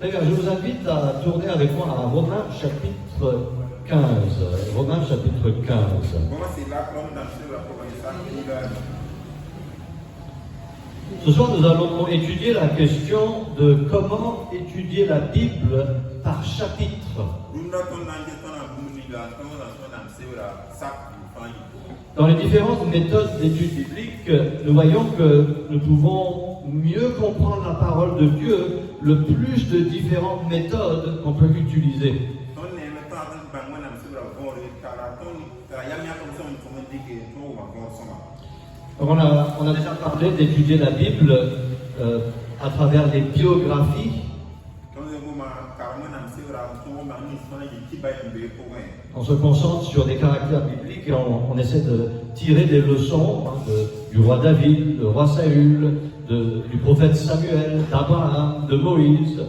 Les gars, je vous invite à tourner avec moi à Romains chapitre 15. Romains chapitre 15. Ce soir, nous allons étudier la question de comment étudier la Bible par chapitre. Dans les différentes méthodes d'étude biblique, nous voyons que nous pouvons mieux comprendre la parole de Dieu le plus de différentes méthodes qu'on peut utiliser. On a déjà parlé d'étudier la Bible à travers les biographies. On se concentre sur des caractères bibliques et on essaie de tirer des leçons du roi David, du roi Saül, du prophète Samuel, d'Abraham, de Moïse.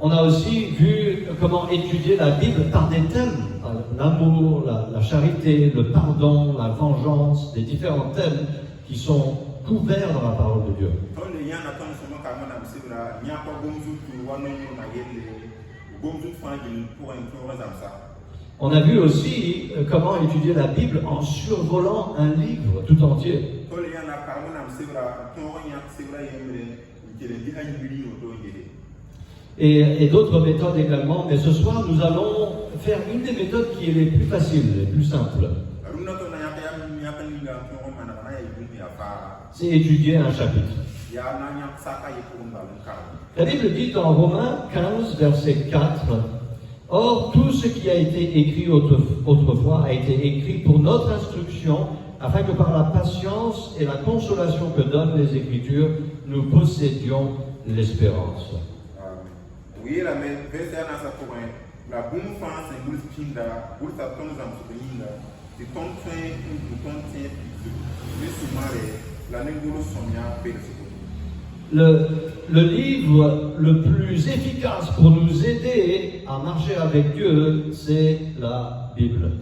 On a aussi vu comment étudier la Bible par des thèmes, l'amour, la charité, le pardon, la vengeance, des différents thèmes qui sont couverts dans la parole de Dieu. On a vu aussi comment étudier la Bible en survolant un livre tout entier. Et d'autres méthodes également, mais ce soir nous allons faire une des méthodes qui est les plus faciles, les plus simples. C'est étudier un chapitre. La Bible dit dans Romains 15, verset 4, « Or, tout ce qui a été écrit autrefois a été écrit pour notre instruction, afin que par la patience et la consolation que donnent les Écritures, nous possédions l'espérance. » Le livre le plus efficace pour nous aider à marcher avec Dieu, c'est la Bible.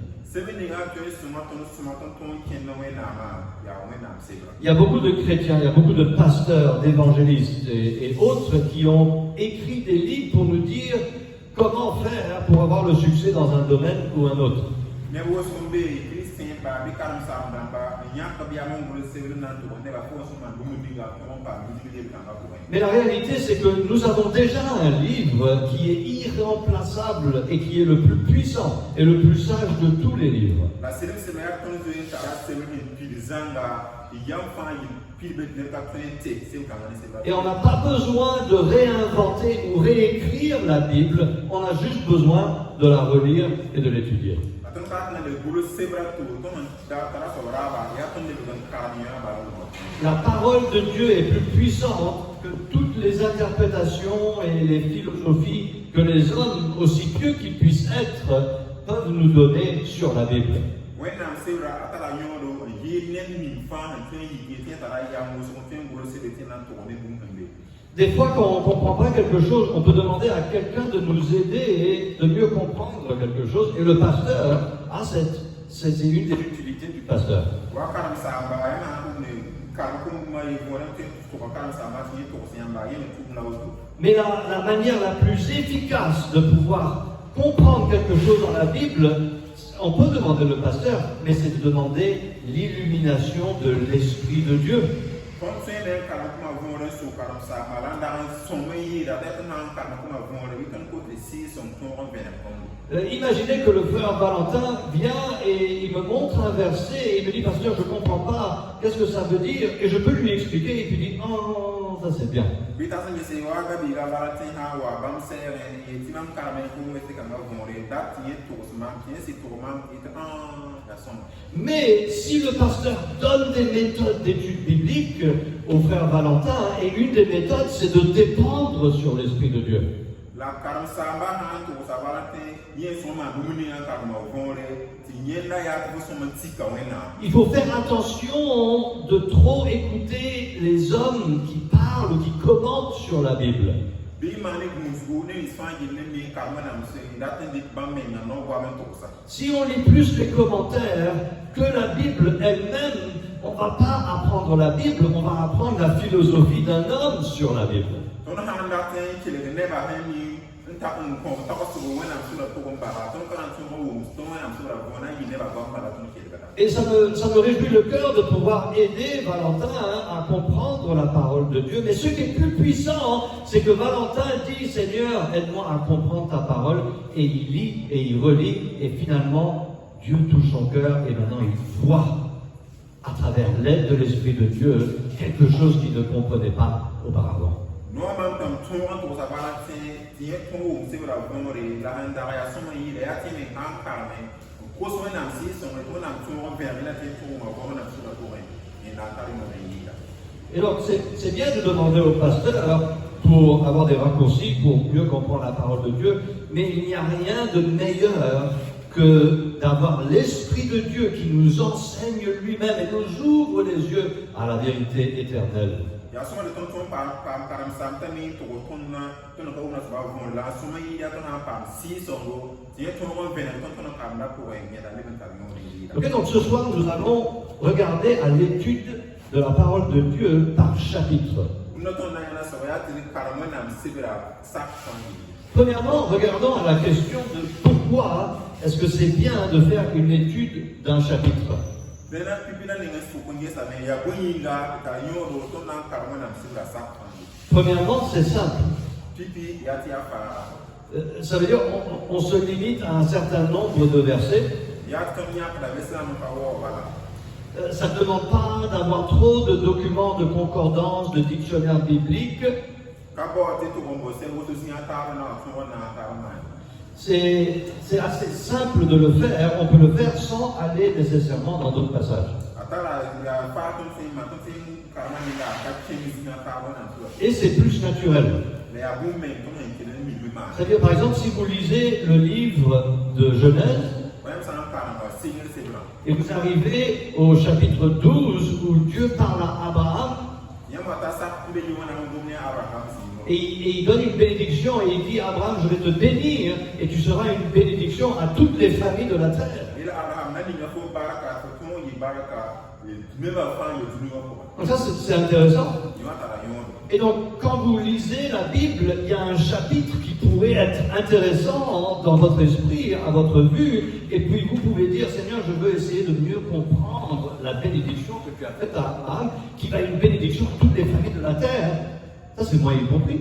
Il y a beaucoup de chrétiens, il y a beaucoup de pasteurs, d'évangélistes et autres qui ont écrit des livres pour nous dire comment faire pour avoir le succès dans un domaine ou un autre. Mais la réalité, c'est que nous avons déjà un livre qui est irremplaçable et qui est le plus puissant et le plus sage de tous les livres. Et on n'a pas besoin de réinventer ou réécrire la Bible, on a juste besoin de la relire et de l'étudier. La parole de Dieu est plus puissante que toutes les interprétations et les philosophies que les hommes, aussi pieux qu'ils puissent être, peuvent nous donner sur la Bible. Des fois, quand on ne comprend pas quelque chose, on peut demander à quelqu'un de nous aider et de mieux comprendre quelque chose. Et le pasteur, c'est une des utilités du pasteur. Mais la manière la plus efficace de pouvoir comprendre quelque chose dans la Bible, on peut demander le pasteur, mais c'est de demander l'illumination de l'Esprit de Dieu. Imaginez que le frère Valentin vient et il me montre un verset et il me dit, pasteur, je ne comprends pas, qu'est-ce que ça veut dire? Et je peux lui expliquer et puis il dit, oh, ça c'est bien. Mais si le pasteur donne des méthodes d'étude biblique au frère Valentin, et une des méthodes c'est de dépendre sur l'Esprit de Dieu. Il faut faire attention de trop écouter les hommes qui parlent ou qui commentent sur la Bible. Si on lit plus les commentaires que la Bible elle-même, on ne va pas apprendre la Bible, on va apprendre la philosophie d'un homme sur la Bible. Et ça me réjouit le cœur de pouvoir aider Valentin à comprendre la parole de Dieu. Mais ce qui est plus puissant, c'est que Valentin dit, Seigneur, aide-moi à comprendre ta parole. Et il lit et il relit. Et finalement, Dieu touche son cœur et maintenant il voit, à travers l'aide de l'Esprit de Dieu, quelque chose qu'il ne comprenait pas auparavant. Et donc c'est bien de demander au pasteur pour avoir des raccourcis, pour mieux comprendre la parole de Dieu, mais il n'y a rien de meilleur que d'avoir l'Esprit de Dieu qui nous enseigne lui-même et nous ouvre les yeux à la vérité éternelle. Ok, donc ce soir nous allons regarder à l'étude de la parole de Dieu par chapitre. Premièrement, regardons à la question de pourquoi est-ce que c'est bien de faire une étude d'un chapitre. Premièrement, c'est simple. Ça veut dire on se limite à un certain nombre de versets. Ça ne demande pas d'avoir trop de documents de concordance, de dictionnaire biblique. C'est assez simple de le faire, on peut le faire sans aller nécessairement dans d'autres passages. Et c'est plus naturel. C'est-à-dire, par exemple, si vous lisez le livre de Genèse, et vous arrivez au chapitre 12 où Dieu parle à Abraham, et il donne une bénédiction et il dit à Abraham, je vais te bénir et tu seras une bénédiction à toutes les familles de la terre. Donc ça c'est intéressant. Et donc quand vous lisez la Bible, il y a un chapitre qui pourrait être intéressant dans votre esprit, à votre vue, et puis vous pouvez dire, Seigneur, je veux essayer de mieux comprendre la bénédiction que tu as faite à Abraham, qui va une bénédiction à toutes les familles de la terre. Ça, c'est moyen compris.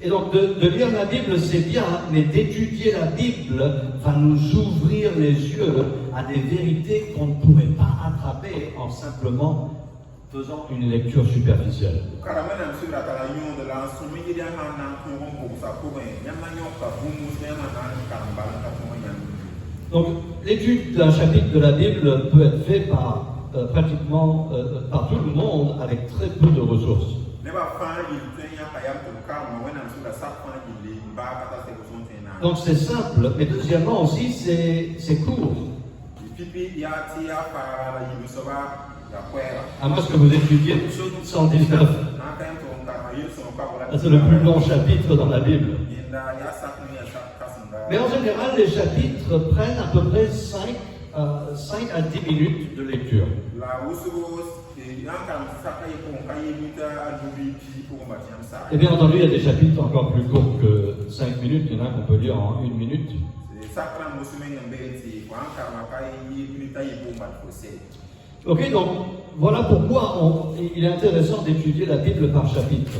Et donc, de lire la Bible, c'est bien, mais d'étudier la Bible va nous ouvrir les yeux à des vérités qu'on ne pourrait pas attraper en simplement faisant une lecture superficielle. Donc, l'étude d'un chapitre de la Bible peut être faite par pratiquement par tout le monde avec très peu de ressources. Donc c'est simple, mais deuxièmement aussi c'est court. À moins que vous étudiez Psaume 119. C'est le plus long chapitre dans la Bible. Mais en général, les chapitres prennent à peu près 5 à 10 minutes de lecture. Et bien entendu, il y a des chapitres encore plus courts que 5 minutes. Il y en a qu'on peut lire en 1 minute. Ok, donc voilà pourquoi il est intéressant d'étudier la Bible par chapitre.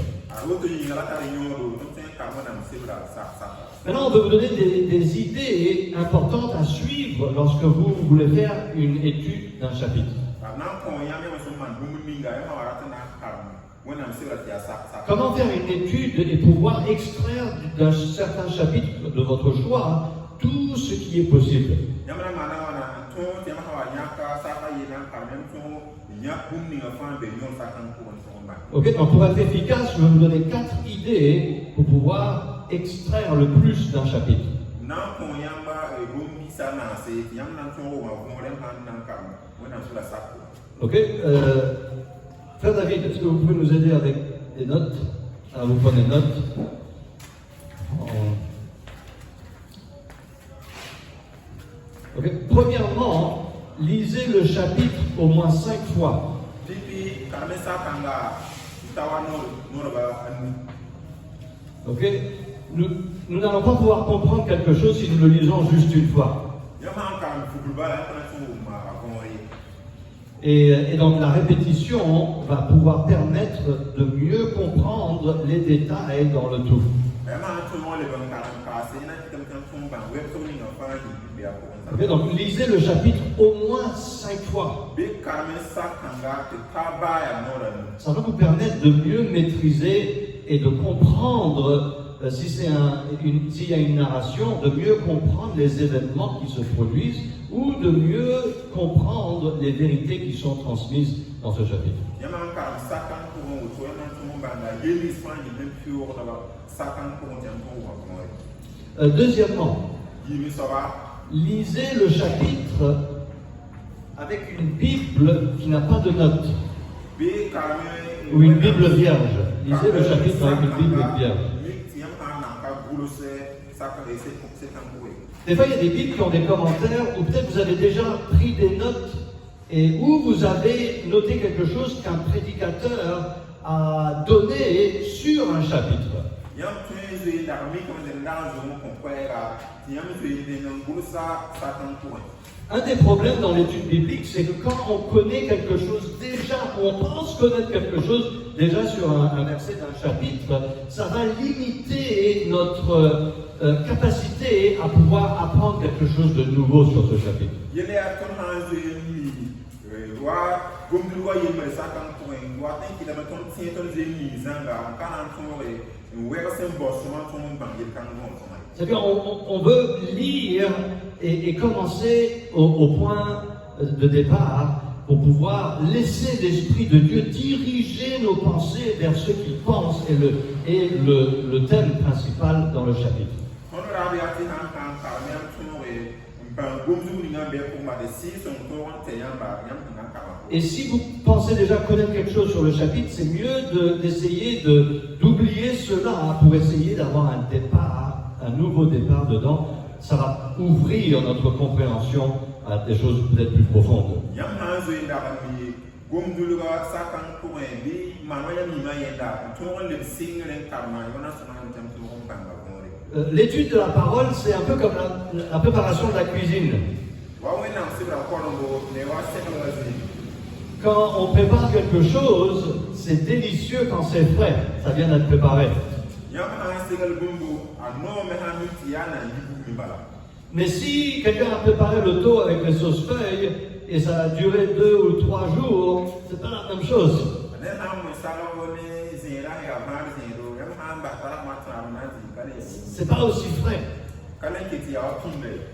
Maintenant, on veut vous donner des idées importantes à suivre lorsque vous voulez faire une étude d'un chapitre. Comment faire une étude et pouvoir extraire d'un certain chapitre de votre choix tout ce qui est possible. Ok, donc pour être efficace, je vais vous donner 4 idées pour pouvoir extraire le plus d'un chapitre. Ok, Frère David, est-ce que vous pouvez nous aider avec des notes? vous prenez note. Okay. Premièrement, lisez le chapitre au moins 5 fois. Okay. Nous n'allons pas pouvoir comprendre quelque chose si nous le lisons juste une fois. Et donc la répétition va pouvoir permettre de mieux comprendre les détails dans le tout. Okay, donc lisez le chapitre au moins 5 fois. Ça va vous permettre de mieux maîtriser et de comprendre, s'il y a une narration, de mieux comprendre les événements qui se produisent ou de mieux comprendre les vérités qui sont transmises dans ce chapitre. Deuxièmement, lisez le chapitre avec une Bible qui n'a pas de notes ou une Bible vierge. Lisez le chapitre avec une Bible vierge. Des fois, il y a des Bibles qui ont des commentaires, ou peut-être vous avez déjà pris des notes, et où vous avez noté quelque chose qu'un prédicateur a donné sur un chapitre. Un des problèmes dans l'étude biblique, c'est que quand on connaît quelque chose déjà, ou on pense connaître quelque chose déjà sur un verset d'un chapitre, ça va limiter notre capacité à pouvoir apprendre quelque chose de nouveau sur ce chapitre. C'est-à-dire on veut lire et commencer au point de départ pour pouvoir laisser l'Esprit de Dieu diriger nos pensées vers ce qu'il pense et le thème principal dans le chapitre. Et si vous pensez déjà connaître quelque chose sur le chapitre, c'est mieux d'essayer d'oublier cela pour essayer d'avoir un nouveau départ dedans. Ça va ouvrir notre compréhension à des choses peut-être plus profondes. L'étude de la parole, c'est un peu comme la préparation de la cuisine. Quand on prépare quelque chose, c'est délicieux quand c'est frais, ça vient d'être préparé. Mais si quelqu'un a préparé le taux avec les sauces feuilles et ça a duré 2 ou 3 jours, c'est pas la même chose. C'est pas aussi frais.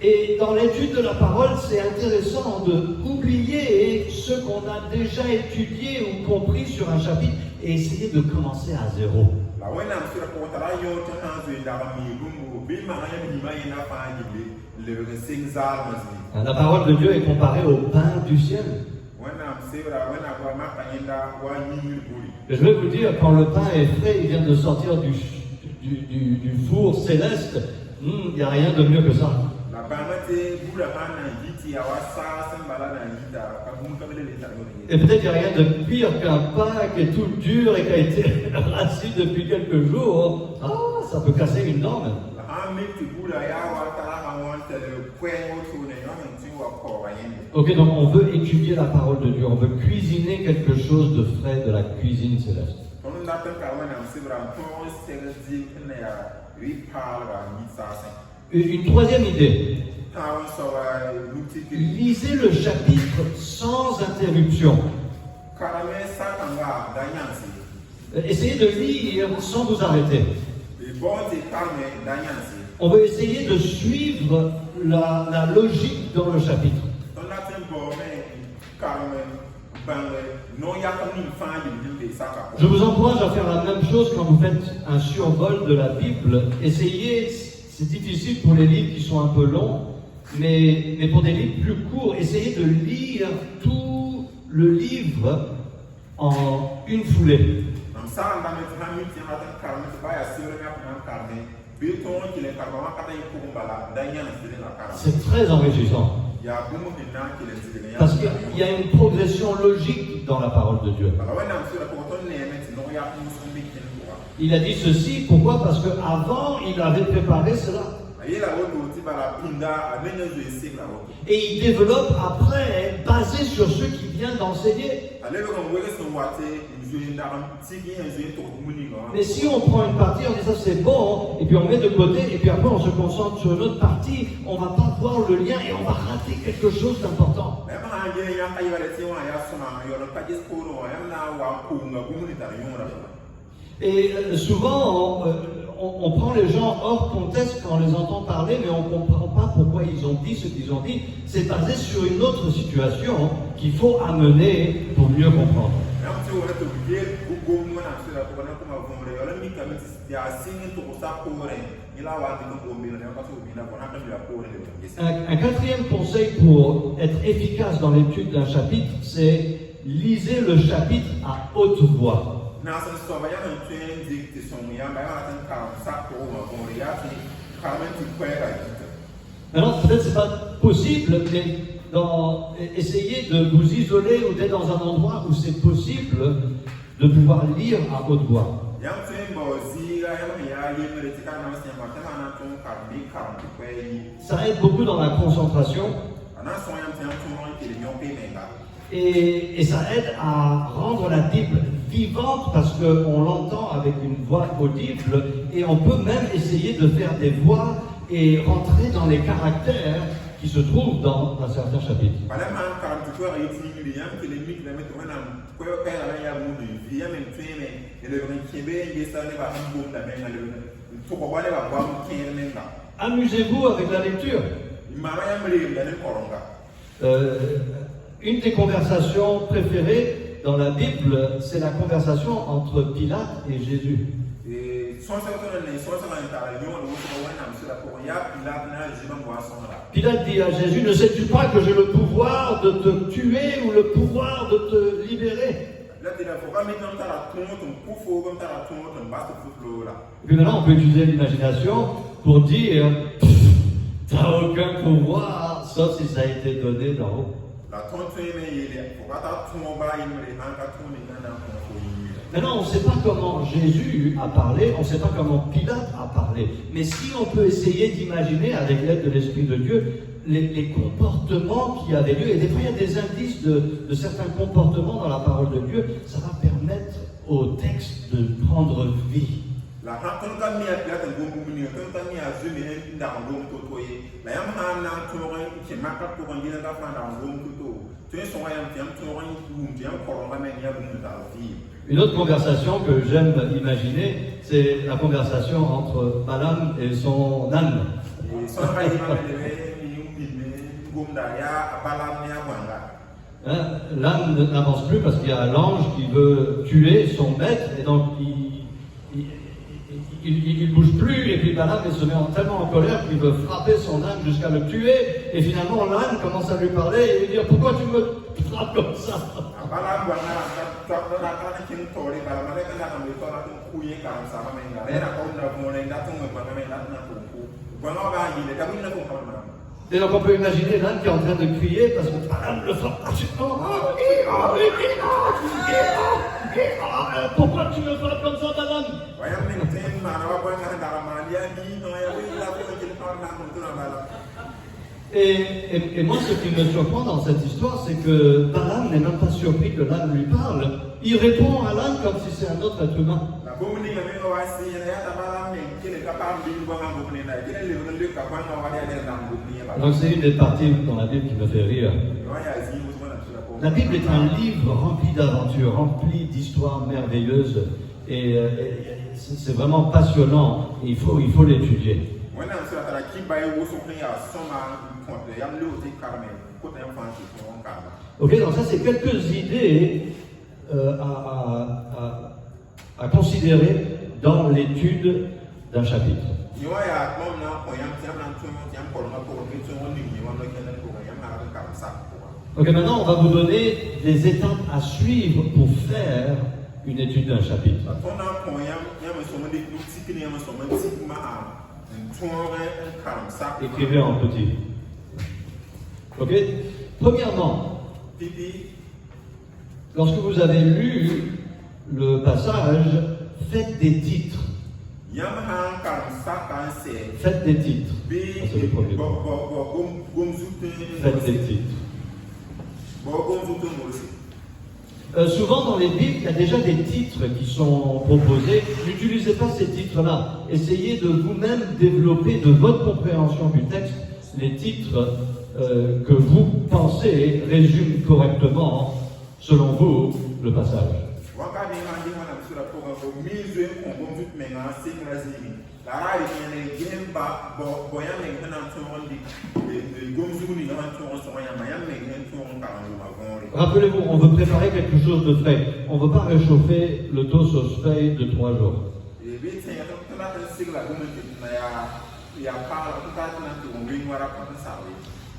Et dans l'étude de la parole, c'est intéressant d'oublier ce qu'on a déjà étudié ou compris sur un chapitre et essayer de commencer à zéro. La parole de Dieu est comparée au pain du ciel. Je vais vous dire, quand le pain est frais, il vient de sortir du four céleste, il n'y a rien de mieux que ça. Et peut-être qu'il n'y a rien de pire qu'un pain qui est tout dur et qui a été rassis depuis quelques jours. Ah, ça peut casser une dent même. Ok, donc on veut étudier la parole de Dieu, on veut cuisiner quelque chose de frais de la cuisine céleste. Une troisième idée. Lisez le chapitre sans interruption. Essayez de lire sans vous arrêter. On veut essayer de suivre la logique dans le chapitre. Je vous encourage à faire la même chose quand vous faites un survol de la Bible. Essayez, c'est difficile pour les livres qui sont un peu longs, mais pour des livres plus courts, essayez de lire tout le livre en une foulée. C'est très enrichissant. Parce qu'il y a une progression logique dans la parole de Dieu. Il a dit ceci, pourquoi? Parce qu'avant, il avait préparé cela. Et il développe après, basé sur ce qu'il vient d'enseigner. Mais si on prend une partie, on dit ça c'est bon, et puis on met de côté, et puis après on se concentre sur une autre partie, on va pas voir le lien et on va rater quelque chose d'important. Et souvent, on prend les gens hors contexte quand on les entend parler, mais on ne comprend pas pourquoi ils ont dit ce qu'ils ont dit. C'est basé sur une autre situation qu'il faut amener pour mieux comprendre. Un quatrième conseil pour être efficace dans l'étude d'un chapitre, c'est lisez le chapitre à haute voix. Alors peut-être c'est pas possible, mais essayez de vous isoler ou d'être dans un endroit où c'est possible de pouvoir lire à haute voix. Ça aide beaucoup dans la concentration. Et ça aide à rendre la Bible vivante parce qu'on l'entend avec une voix audible et on peut même essayer de faire des voix et rentrer dans les caractères qui se trouvent dans un certain chapitre. Amusez-vous avec la lecture. Une des conversations préférées dans la Bible, c'est la conversation entre Pilate et Jésus. Pilate dit à Jésus, ne sais-tu pas que j'ai le pouvoir de te tuer ou le pouvoir de te libérer? Et puis maintenant, on peut utiliser l'imagination pour dire, t'as aucun pouvoir, sauf si ça a été donné d'en haut. Maintenant, on ne sait pas comment Jésus a parlé, on ne sait pas comment Pilate a parlé. Mais si on peut essayer d'imaginer, avec l'aide de l'Esprit de Dieu, les comportements qui avaient lieu, et des fois il y a des indices de certains comportements dans la parole de Dieu, ça va permettre au texte de prendre vie. Une autre conversation que j'aime imaginer, c'est la conversation entre Balaam et son âne. L'âne n'avance plus parce qu'il y a l'ange qui veut tuer son maître et donc il ne bouge plus et puis Balaam se met tellement en colère qu'il veut frapper son âne jusqu'à le tuer et finalement l'âne commence à lui parler et lui dire pourquoi tu me frappes comme ça? Et donc on peut imaginer l'âne qui est en train de crier parce que Balaam le frappe. Pourquoi tu me frappes comme ça, Balaam? Et moi, ce qui me surprend dans cette histoire, c'est que Balaam n'est même pas surpris que l'âne lui parle. Il répond à l'âne comme si c'est un autre être humain. Donc c'est une des parties dans la Bible qui me fait rire. La Bible est un livre rempli d'aventures, rempli d'histoires merveilleuses. Et c'est vraiment passionnant. Il faut l'étudier. Ok, donc ça c'est quelques idées à considérer dans l'étude d'un chapitre. Ok, maintenant on va vous donner des étapes à suivre pour faire une étude d'un chapitre. Écrivez en petit. Ok? Premièrement, lorsque vous avez lu le passage, faites des titres. Faites des titres. C'est le premier point. Faites des titres. Souvent dans les Bibles, il y a déjà des titres qui sont proposés. N'utilisez pas ces titres-là. Essayez de vous-même développer de votre compréhension du texte les titres que vous pensez résument correctement, selon vous, le passage. Rappelez-vous, on veut préparer quelque chose de frais. On ne veut pas réchauffer le toast au frais de 3 jours.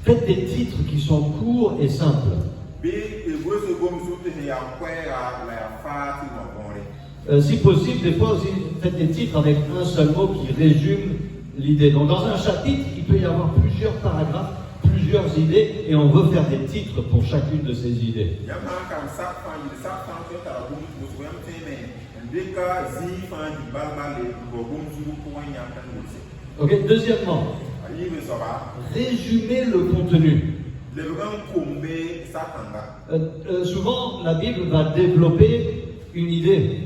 Faites des titres qui sont courts et simples. Si possible, des fois aussi, faites des titres avec un seul mot qui résume l'idée. Donc dans un chapitre, il peut y avoir plusieurs paragraphes, plusieurs idées, et on veut faire des titres pour chacune de ces idées. Ok, deuxièmement, résumer le contenu. Souvent, la Bible va développer une idée.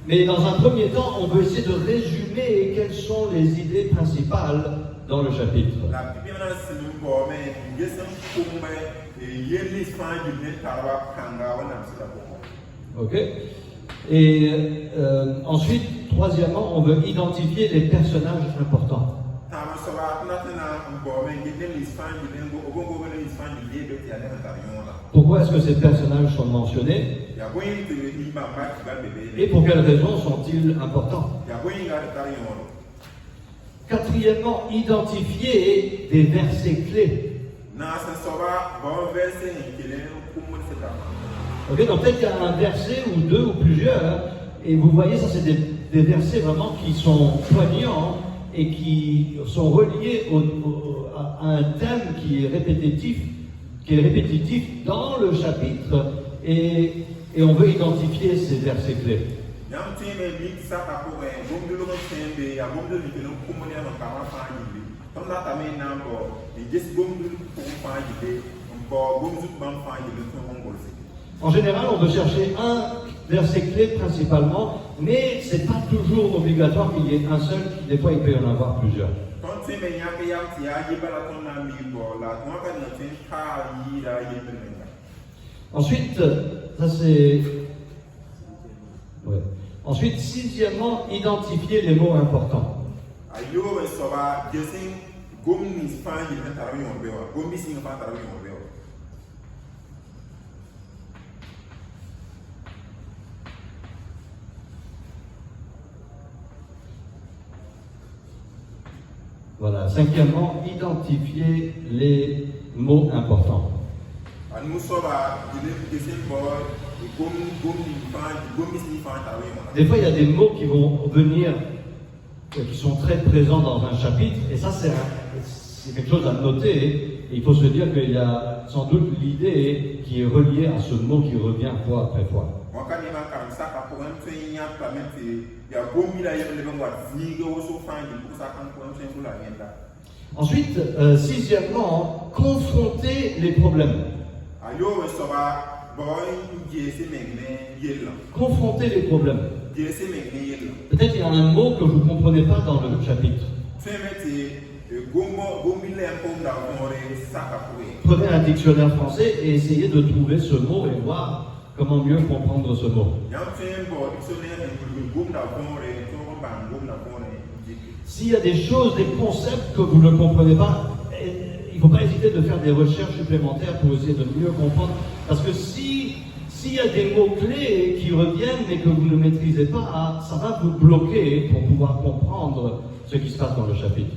Mais dans un premier temps, on veut essayer de résumer quelles sont les idées principales dans le chapitre. Ok. Et ensuite, troisièmement, on veut identifier les personnages importants. Pourquoi est-ce que ces personnages sont mentionnés? Et pour quelles raisons sont-ils importants? Quatrièmement, identifier des versets clés. Ok, donc peut-être qu'il y a un verset ou deux ou plusieurs, et vous voyez, ça c'est des versets vraiment qui sont poignants et qui sont reliés à un thème qui est répétitif dans le chapitre, et on veut identifier ces versets clés. En général, on veut chercher un verset clé principalement, mais ce n'est pas toujours obligatoire qu'il y ait un seul, des fois il peut y en avoir plusieurs. Ensuite, ça c'est... Ouais. Ensuite, sixièmement, identifier les mots importants. Voilà. Cinquièmement, identifier les mots importants. Des fois, il y a des mots qui vont venir, qui sont très présents dans un chapitre, et ça, c'est quelque chose à noter. Et il faut se dire qu'il y a sans doute l'idée qui est reliée à ce mot qui revient fois après fois. Ensuite, sixièmement, confronter les problèmes. Confronter les problèmes. Peut-être qu'il y a un mot que vous ne comprenez pas dans le chapitre. Prenez un dictionnaire français et essayez de trouver ce mot et voir comment mieux comprendre ce mot. S'il y a des choses, des concepts que vous ne comprenez pas, il ne faut pas hésiter de faire des recherches supplémentaires pour essayer de mieux comprendre. Parce que s'il y a des mots-clés qui reviennent mais que vous ne maîtrisez pas, ça va vous bloquer pour pouvoir comprendre ce ce qui se passe dans le chapitre.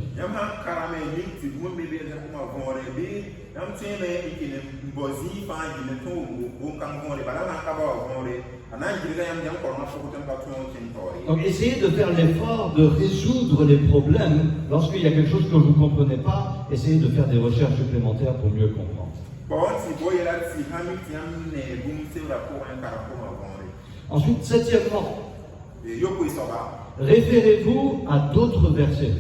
Donc essayez de faire l'effort de résoudre les problèmes. Lorsqu'il y a quelque chose que vous ne comprenez pas, essayez de faire des recherches supplémentaires pour mieux comprendre. Ensuite, septièmement, référez-vous à d'autres versets.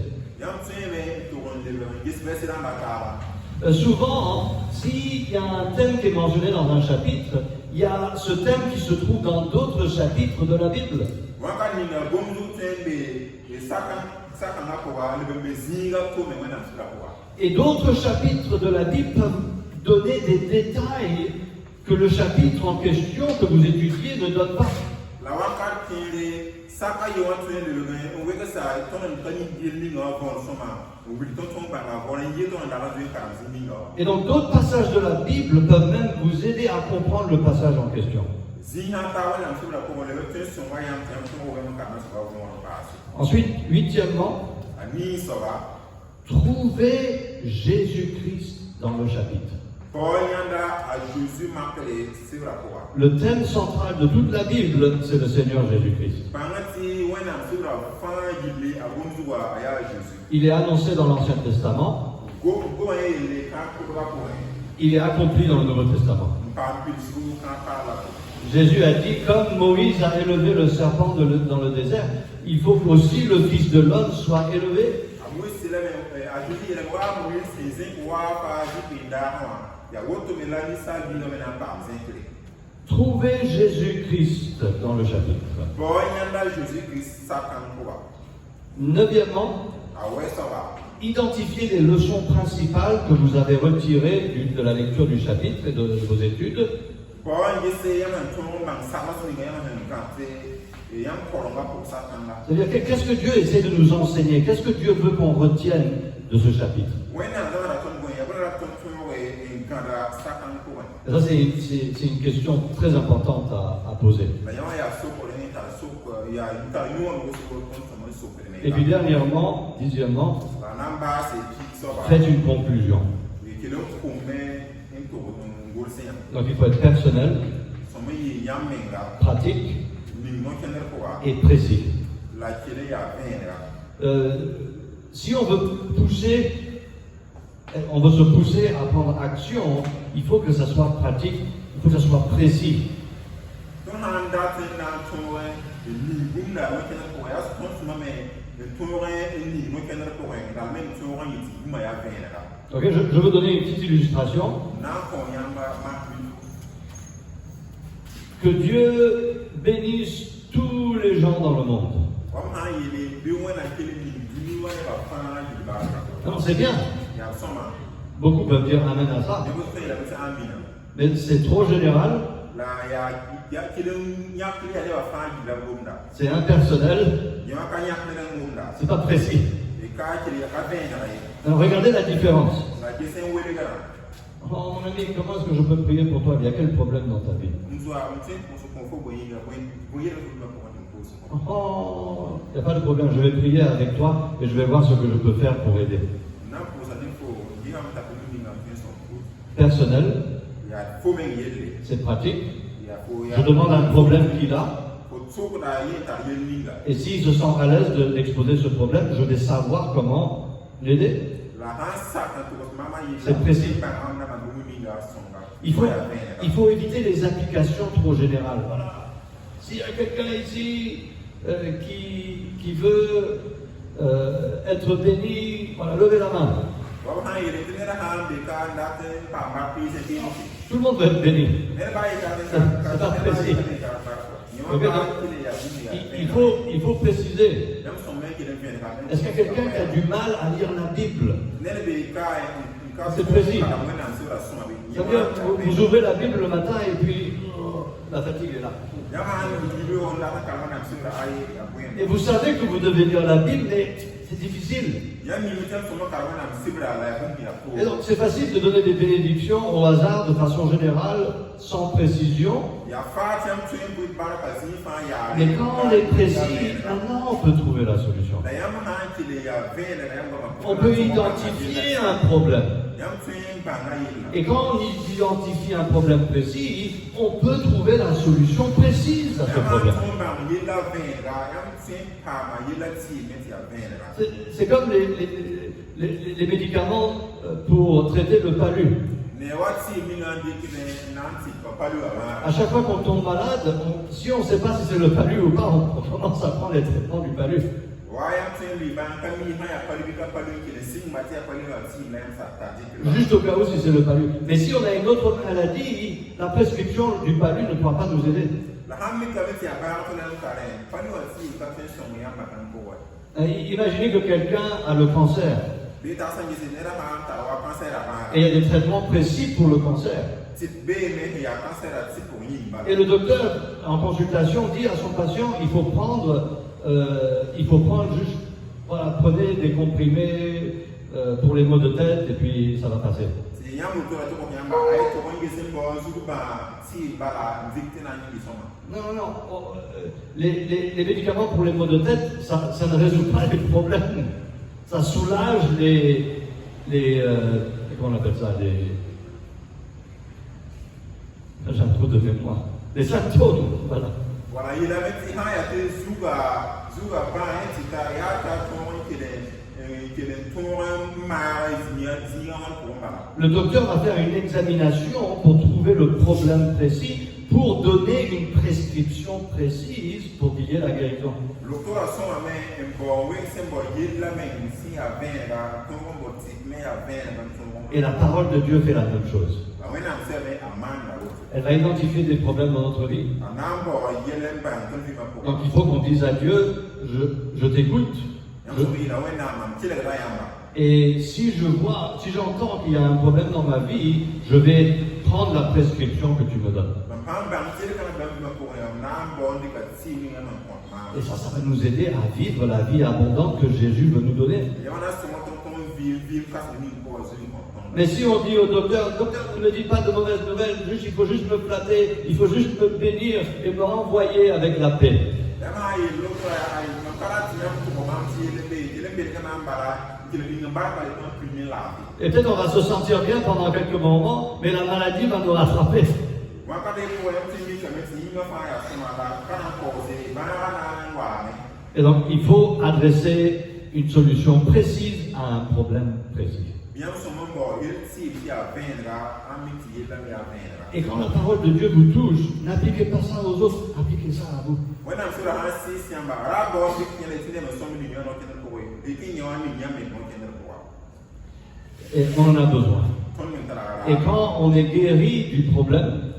Souvent, s'il y a un thème qui est mentionné dans un chapitre, il y a ce thème qui se trouve dans d'autres chapitres de la Bible. Et d'autres chapitres de la Bible peuvent donner des détails que le chapitre en question que vous étudiez ne donne pas. Et donc d'autres passages de la Bible peuvent même vous aider à comprendre le passage en question. Ensuite, huitièmement, trouvez Jésus-Christ dans le chapitre. Le thème central de toute la Bible, c'est le Seigneur Jésus-Christ. Il est annoncé dans l'Ancien Testament. Il est accompli dans le Nouveau Testament. Jésus a dit, comme Moïse a élevé le serpent dans le désert, il faut qu'aussi le Fils de l'homme soit élevé. Trouvez Jésus-Christ dans le chapitre. Neuvièmement, identifiez les leçons principales que vous avez retirées de la lecture du chapitre et de vos études. C'est-à-dire, qu'est-ce que Dieu essaie de nous enseigner? Qu'est-ce que Dieu veut qu'on retienne de ce chapitre? Et ça, c'est une question très importante à poser. Et puis dernièrement, dixièmement, faites une conclusion. Donc il faut être personnel, pratique et précis. Si on veut se pousser à prendre action, il faut que ça soit pratique, il faut que ça soit précis. Ok, je veux donner une petite illustration. Que Dieu bénisse tous les gens dans le monde. Non, c'est bien. Beaucoup peuvent dire amen à ça. Mais c'est trop général. C'est impersonnel. C'est pas précis. Alors regardez la différence. Oh mon ami, comment est-ce que je peux prier pour toi? Il y a quel problème dans ta vie? Oh, il n'y a pas de problème, je vais prier avec toi et je vais voir ce que je peux faire pour aider. Personnel, c'est pratique. Je demande un problème qu'il a. Et s'il se sent à l'aise d'exposer ce problème, je vais savoir comment l'aider. C'est précis. Il faut éviter les applications trop générales. Voilà. S'il y a quelqu'un ici qui veut être béni, voilà, levez la main. Tout le monde veut être béni. C'est pas précis. Okay, donc, il faut préciser. Est-ce qu'il y a quelqu'un qui a du mal à lire la Bible? C'est précis. C'est-à-dire, vous ouvrez la Bible le matin et puis la fatigue est là. Et vous savez que vous devez lire la Bible, mais c'est difficile. Et donc c'est facile de donner des bénédictions au hasard de façon générale, sans précision. Mais quand on est précis, maintenant on peut trouver la solution. on peut identifier un problème. Et quand on identifie un problème précis, on peut trouver la solution précise à ce problème. C'est comme les médicaments pour traiter le palu. À chaque fois qu'on tombe malade, si on ne sait pas si c'est le palu ou pas, on commence à prendre les traitements du palu. Juste au cas où si c'est le palu. Mais si on a une autre maladie, la prescription du palu ne pourra pas nous aider. Imaginez que quelqu'un a le cancer. Et il y a des traitements précis pour le cancer. Et le docteur, en consultation, dit à son patient, il faut prendre juste, voilà, prenez des comprimés pour les maux de tête et puis ça va passer. Non. Les médicaments pour les maux de tête, ça ne résout pas les problèmes. Ça soulage comment on appelle ça, j'ai un trou de mémoire. Les symptômes, voilà. Le docteur va faire une examination pour trouver le problème précis, pour donner une prescription précise pour qu'il y ait la guérison. Et la parole de Dieu fait la même chose. Elle va identifier des problèmes dans notre vie. Donc il faut qu'on dise à Dieu, je t'écoute. Et si j'entends qu'il y a un problème dans ma vie, je vais prendre la prescription que tu me donnes. Et ça va nous aider à vivre la vie abondante que Jésus veut nous donner. Mais si on dit au docteur, ne me dis pas de mauvaises nouvelles, il faut juste me flatter, il faut juste me bénir et me renvoyer avec la paix. Et peut-être on va se sentir bien pendant quelques moments, mais la maladie va nous rattraper. Et donc il faut adresser une solution précise à un problème précis. Et quand la parole de Dieu vous touche, n'appliquez pas ça aux autres, appliquez ça à vous. Et on en a besoin. Et quand on est guéri du problème,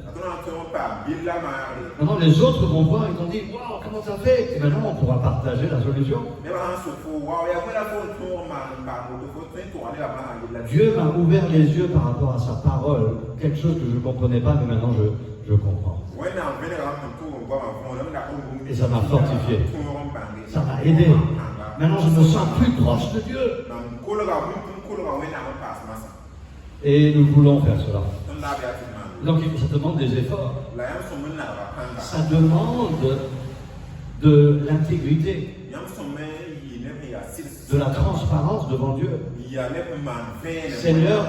maintenant les autres vont voir, ils vont dire, waouh, comment ça fait? Et maintenant on pourra partager la solution. Dieu m'a ouvert les yeux par rapport à sa parole, quelque chose que je ne comprenais pas, mais maintenant je comprends. Et ça m'a fortifié, ça m'a aidé. Maintenant je me sens plus proche de Dieu. Et nous voulons faire cela. Donc ça demande des efforts. Ça demande de l'intégrité, de la transparence devant Dieu. Seigneur,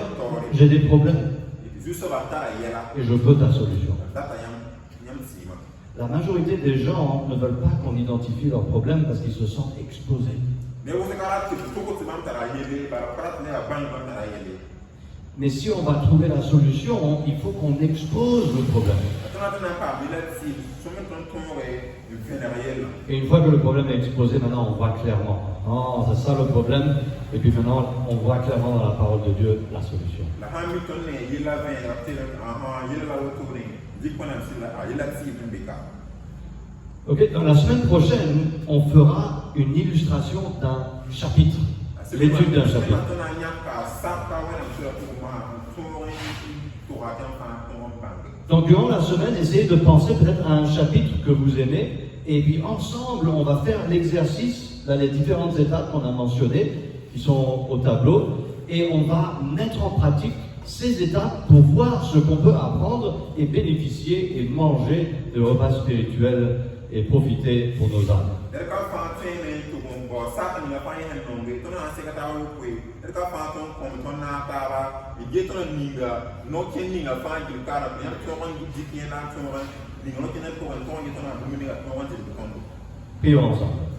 j'ai des problèmes et je veux ta solution. La majorité des gens ne veulent pas qu'on identifie leurs problèmes parce qu'ils se sentent exposés. Mais si on va trouver la solution, il faut qu'on expose le problème. Et une fois que le problème est exposé, maintenant on voit clairement. Oh, c'est ça le problème. Et puis maintenant, on voit clairement dans la parole de Dieu la solution. Ok, dans la semaine prochaine, on fera une illustration d'un chapitre. L'étude d'un chapitre. Donc durant la semaine, essayez de penser peut-être à un chapitre que vous aimez, et puis ensemble, on va faire l'exercice dans les différentes étapes qu'on a mentionnées, qui sont au tableau, et on va mettre en pratique ces étapes pour voir ce qu'on peut apprendre et bénéficier et manger de repas spirituels et profiter pour nos âmes. Prions ensemble.